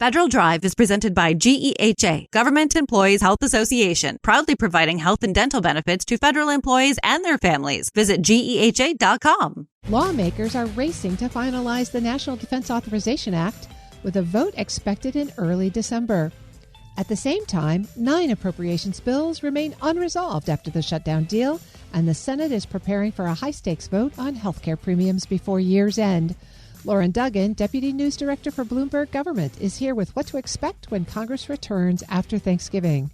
Federal Drive is presented by GEHA, Government Employees Health Association, proudly providing health and dental benefits to federal employees and their families. Visit GEHA.com. Lawmakers are racing to finalize the National Defense Authorization Act with a vote expected in early December. At the same time, 9 appropriations bills remain unresolved after the shutdown deal, and the Senate is preparing for a high-stakes vote on healthcare premiums before year's end. Loren Duggan, Deputy News Director for Bloomberg Government, is here with what to expect when Congress returns after Thanksgiving.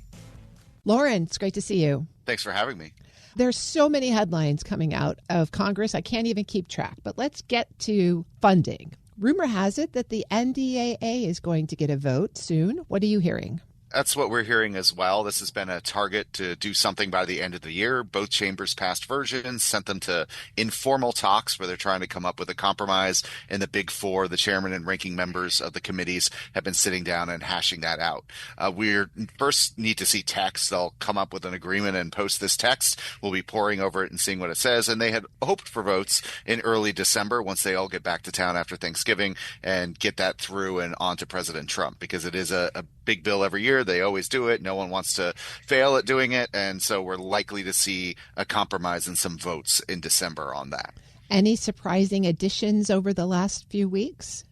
Loren, it's great to see you. Thanks for having me. There's so many headlines coming out of Congress, I can't even keep track. But let's get to funding. Rumor has it that the NDAA is going to get a vote soon. What are you hearing? That's what we're hearing as well. This has been a target to do something by the end of the year. Both chambers passed versions, sent them to informal talks where they're trying to come up with a compromise. And the big four, the chairman and ranking members of the committees, have been sitting down and hashing that out. We first need to see text. They'll come up with an agreement and post this text. We'll be poring over it and seeing what it says. And they had hoped for votes in early December once they all get back to town after Thanksgiving and get that through and on to President Trump, because it is a big bill every year. They always do it. No one wants to fail at doing it. And so we're likely to see a compromise and some votes in December on that. Any surprising additions over the last few weeks?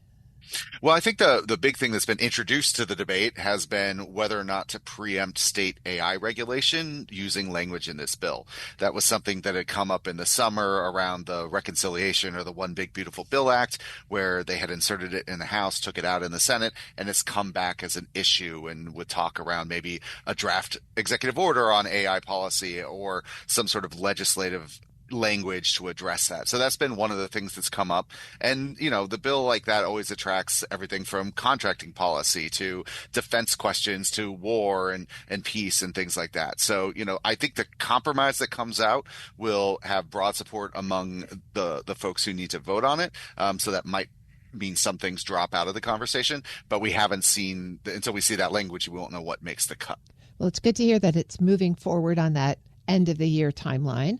Well, I think the big thing that's been introduced to the debate has been whether or not to preempt state AI regulation using language in this bill. That was something that had come up in the summer around the reconciliation or the One Big Beautiful Bill Act, where they had inserted it in the House, took it out in the Senate, and it's come back as an issue and would talk around maybe a draft executive order on AI policy or some sort of legislative language to address that. So that's been one of the things that's come up. And, the bill like that always attracts everything from contracting policy to defense questions to war and peace and things like that. So, I think the compromise that comes out will have broad support among the folks who need to vote on it. So that might mean some things drop out of the conversation, but we haven't seen, until we see that language, we won't know what makes the cut. Well, it's good to hear that it's moving forward on that end of the year timeline.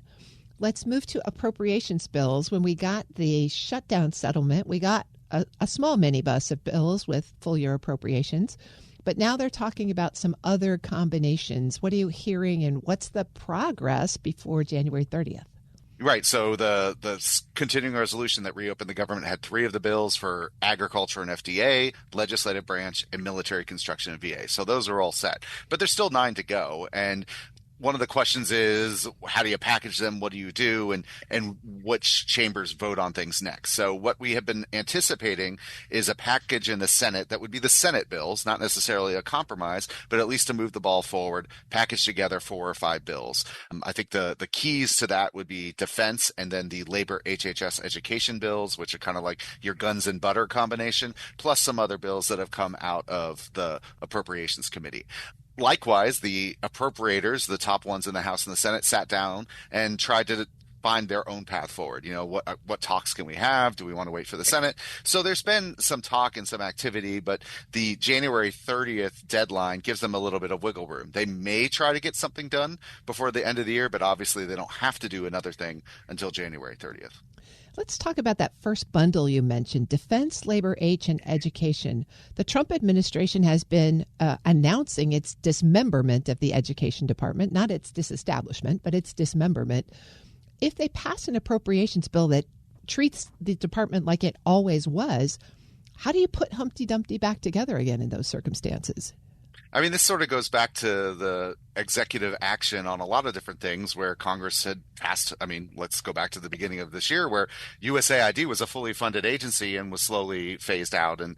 Let's move to appropriations bills. When we got the shutdown settlement, we got a small minibus of bills with full year appropriations. But now they're talking about some other combinations. What are you hearing, and what's the progress before January 30th? Right. So the continuing resolution that reopened the government had 3 of the bills for agriculture and FDA, legislative branch, and military construction and VA. So those are all set. But there's still 9 to go. And one of the questions is, how do you package them? What do you do? And which chambers vote on things next? So what we have been anticipating is a package in the Senate that would be the Senate bills, not necessarily a compromise, but at least to move the ball forward, package together 4 or 5 bills. I think the keys to that would be defense and then the labor HHS education bills, which are kind of like your guns and butter combination, plus some other bills that have come out of the Appropriations Committee. Likewise, the appropriators, the top ones in the House and the Senate, sat down and tried to find their own path forward. What talks can we have? Do we want to wait for the Senate? So there's been some talk and some activity, but the January 30th deadline gives them a little bit of wiggle room. They may try to get something done before the end of the year, but obviously they don't have to do another thing until January 30th. Let's talk about that first bundle you mentioned, defense, labor, and education. The Trump administration has been announcing its dismemberment of the education department, not its disestablishment, but its dismemberment. If they pass an appropriations bill that treats the department like it always was, how do you put Humpty Dumpty back together again in those circumstances? I mean, this sort of goes back to the executive action on a lot of different things where Congress had passed. I mean, let's go back to the beginning of this year where USAID was a fully funded agency and was slowly phased out, and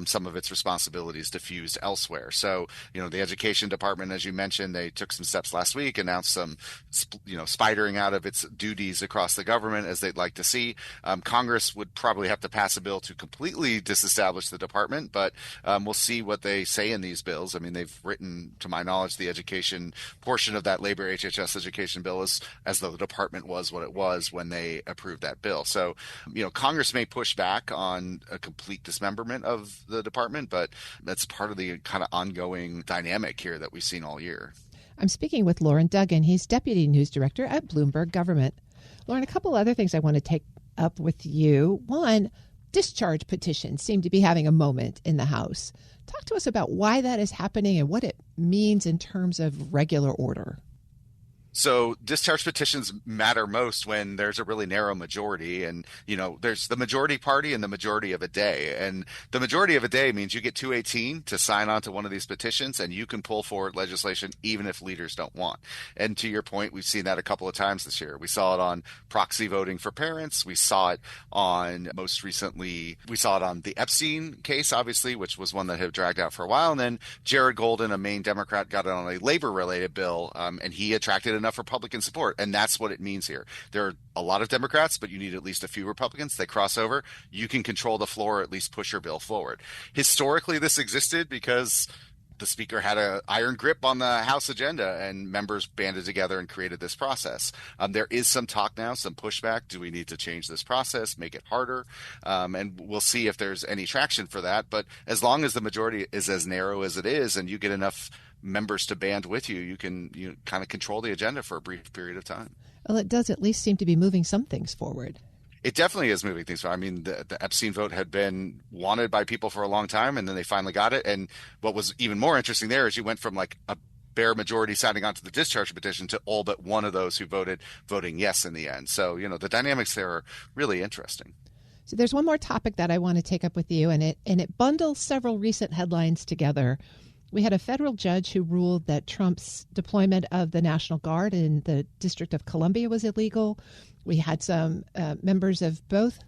some of its responsibilities diffused elsewhere. So, the education department, as you mentioned, they took some steps last week, announced some, spidering out of its duties across the government as they'd like to see. Congress would probably have to pass a bill to completely disestablish the department, but we'll see what they say in these bills. I mean, they've written, to my knowledge, the education portion of that labor HHS education bill as though the department was what it was when they approved that bill. So, Congress may push back on a complete dismemberment of the department, but that's part of the kind of ongoing dynamic here that we've seen all year. I'm speaking with Loren Duggan. He's Deputy News Director at Bloomberg Government. Loren, a couple other things I want to take up with you. One, discharge petitions seem to be having a moment in the House. Talk to us about why that is happening and what it means in terms of regular order. So discharge petitions matter most when there's a really narrow majority, and there's the majority party and the majority of a day, and the majority of a day means you get 218 to sign on to one of these petitions, and you can pull forward legislation even if leaders don't want. And to your point, we've seen that a couple of times this year. We saw it on proxy voting for parents. We saw it on most recently. We saw it on the Epstein case, obviously, which was one that had dragged out for a while. And then Jared Golden, a Maine Democrat, got it on a labor-related bill, and he attracted enough Republican support. And that's what it means here. There are a lot of Democrats, but you need at least a few Republicans. They cross over. You can control the floor, or at least push your bill forward. Historically, this existed because the speaker had an iron grip on the House agenda, and members banded together and created this process. There is some talk now, some pushback. Do we need to change this process, make it harder? And we'll see if there's any traction for that. But as long as the majority is as narrow as it is, and you get enough members to band with you, you can kind of control the agenda for a brief period of time. Well, it does at least seem to be moving some things forward. It definitely is moving things forward. I mean, the Epstein vote had been wanted by people for a long time, and then they finally got it. And what was even more interesting there is you went from like a bare majority signing on to the discharge petition to all but one of those who voting yes in the end. So, the dynamics there are really interesting. So there's one more topic that I want to take up with you, and it bundles several recent headlines together. We had a federal judge who ruled that Trump's deployment of the National Guard in the District of Columbia was illegal. We had some members of both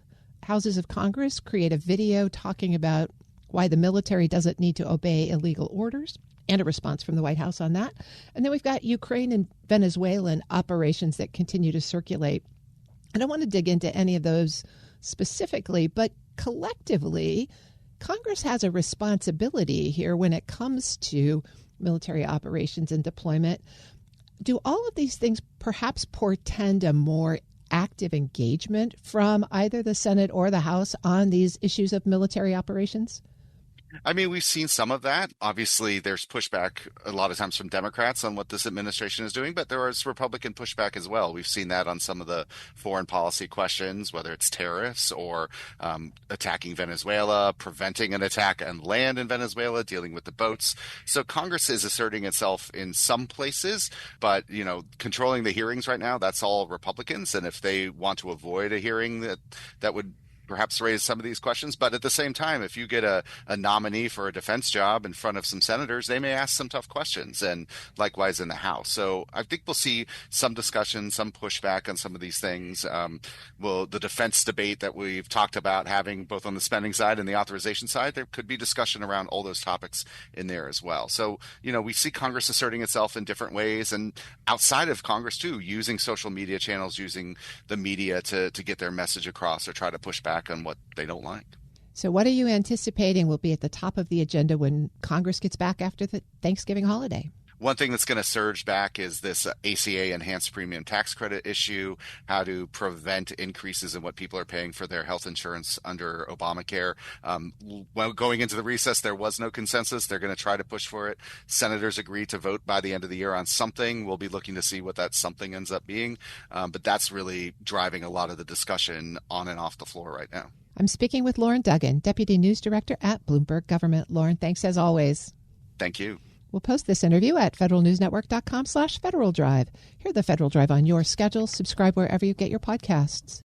houses of Congress create a video talking about why the military doesn't need to obey illegal orders, and a response from the White House on that. And then we've got Ukraine and Venezuelan operations that continue to circulate. I don't want to dig into any of those specifically, but collectively, Congress has a responsibility here when it comes to military operations and deployment. Do all of these things perhaps portend a more active engagement from either the Senate or the House on these issues of military operations? I mean, we've seen some of that. Obviously, there's pushback a lot of times from Democrats on what this administration is doing, but there is Republican pushback as well. We've seen that on some of the foreign policy questions, whether it's tariffs or attacking Venezuela, preventing an attack on land in Venezuela, dealing with the boats. So Congress is asserting itself in some places, but, controlling the hearings right now, that's all Republicans. And if they want to avoid a hearing that would perhaps raise some of these questions. But at the same time, if you get a nominee for a defense job in front of some senators, they may ask some tough questions, and likewise in the House. So I think we'll see some discussion, some pushback on some of these things. The defense debate that we've talked about having both on the spending side and the authorization side, there could be discussion around all those topics in there as well. So, we see Congress asserting itself in different ways, and outside of Congress too, using social media channels, using the media to get their message across or try to push back on what they don't like. So what are you anticipating will be at the top of the agenda when Congress gets back after the Thanksgiving holiday? One thing that's going to surge back is this ACA enhanced premium tax credit issue, how to prevent increases in what people are paying for their health insurance under Obamacare. Going into the recess, there was no consensus. They're going to try to push for it. Senators agreed to vote by the end of the year on something. We'll be looking to see what that something ends up being. But that's really driving a lot of the discussion on and off the floor right now. I'm speaking with Loren Duggan, Deputy News Director at Bloomberg Government. Loren, thanks as always. Thank you. We'll post this interview at federalnewsnetwork.com/Federal Drive. Hear the Federal Drive on your schedule. Subscribe wherever you get your podcasts.